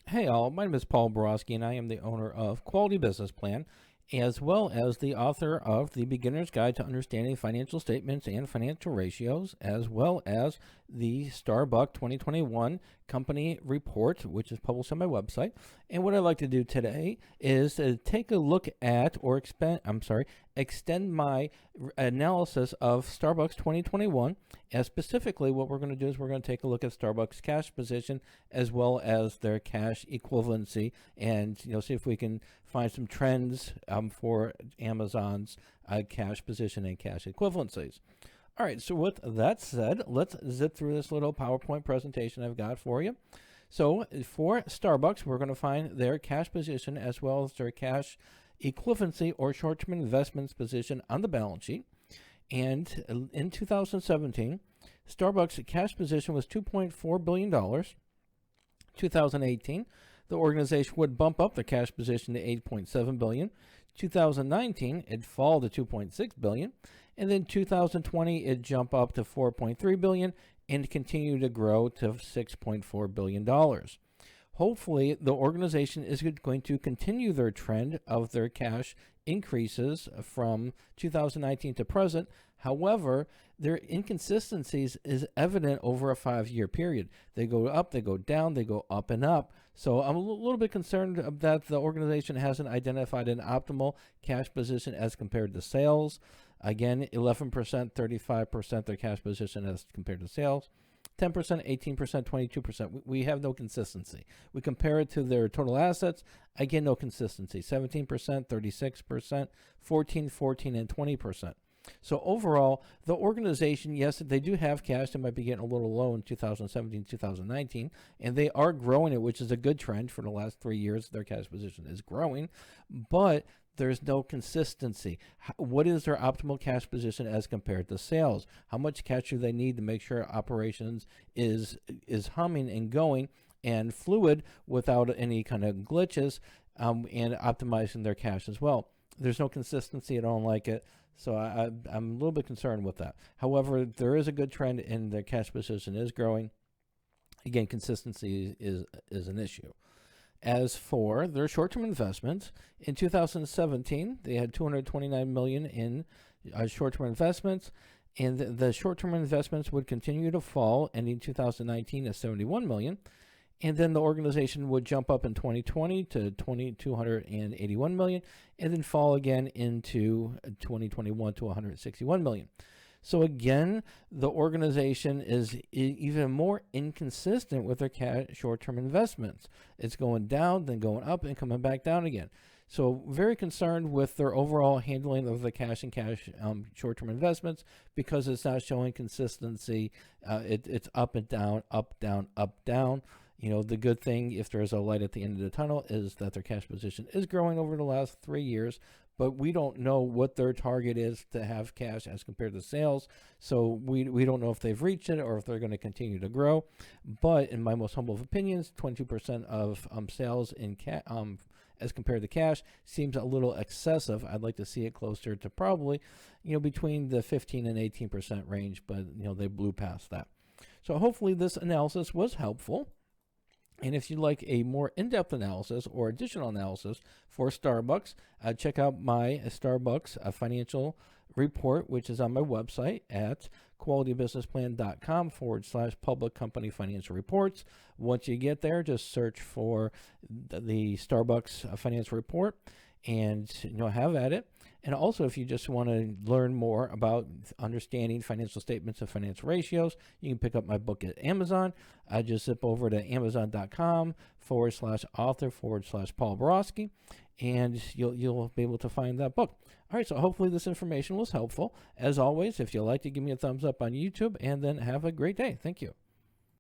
Hey all, my name is Paul Borosky and I am the owner of Quality Business Plan, as well as the author of The Beginner's Guide to Understanding Financial Statements and Financial Ratios, as well as the Starbucks 2021 Company Report, which is published on my website. And what I'd like to do today is take a look at, or extend my analysis of Starbucks 2021. And specifically, what we're going to do is we're going to take a look at Starbucks' cash position as well as their cash equivalency, and see if we can find some trends for Amazon's cash position and cash equivalencies. All right, so with that said, let's zip through this little PowerPoint presentation I've got for you. So for Starbucks, we're going to find their cash position as well as their cash equivalency or short-term investments position on the balance sheet. And in 2017, Starbucks' cash position was $2.4 billion. 2018, the organization would bump up the cash position to $8.7 billion. 2019, it'd fall to $2.6 billion. And then 2020, it'd jump up to $4.3 billion and continue to grow to $6.4 billion. Hopefully, the organization is going to continue their trend of their cash increases from 2019 to present. However, their inconsistencies is evident over a 5-year period. They go up, they go down, they go up and up. So I'm a little bit concerned that the organization hasn't identified an optimal cash position as compared to sales. Again, 11%, 35% their cash position as compared to sales. 10%, 18%, 22%. We have no consistency. We compare it to their total assets. Again, no consistency. 17%, 36%, 14, and 20%. So overall, the organization, yes, they do have cash. They might be getting a little low in 2017, 2019, and they are growing it, which is a good trend for the last 3 years. Their cash position is growing, but there's no consistency. What is their optimal cash position as compared to sales? How much cash do they need to make sure operations is humming and going and fluid without any kind of glitches, and optimizing their cash as well? There's no consistency. I don't like it. So I'm a little bit concerned with that. However, there is a good trend in their cash position is growing. Again, consistency is an issue. As for their short-term investments, in 2017, they had $229 million in short-term investments, and the short-term investments would continue to fall, ending 2019 at $71 million. And then the organization would jump up in 2020 to $281 million, and then fall again into 2021 to $161 million. So again, the organization is even more inconsistent with their short-term investments. It's going down, then going up, and coming back down again. So very concerned with their overall handling of the cash and cash short-term investments, because it's not showing consistency. It's up and down, up, down, up, down. The good thing, if there's a light at the end of the tunnel, is that their cash position is growing over the last 3 years, but we don't know what their target is to have cash as compared to sales. So we don't know if they've reached it or if they're going to continue to grow. But in my most humble opinions, 22% of sales in as compared to cash seems a little excessive. I'd like to see it closer to probably, between the 15 and 18% range, but they blew past that. So hopefully this analysis was helpful. And if you'd like a more in-depth analysis or additional analysis for Starbucks, check out my Starbucks financial report, which is on my website at qualitybusinessplan.com/public company financial reports. Once you get there, just search for the Starbucks financial report and have at it. And also, if you just want to learn more about understanding financial statements and financial ratios, you can pick up my book at Amazon. Just zip over to amazon.com/author/Paul Borosky, and you'll be able to find that book. All right, so hopefully this information was helpful. As always, if you like to, give me a thumbs up on YouTube, and then have a great day. Thank you.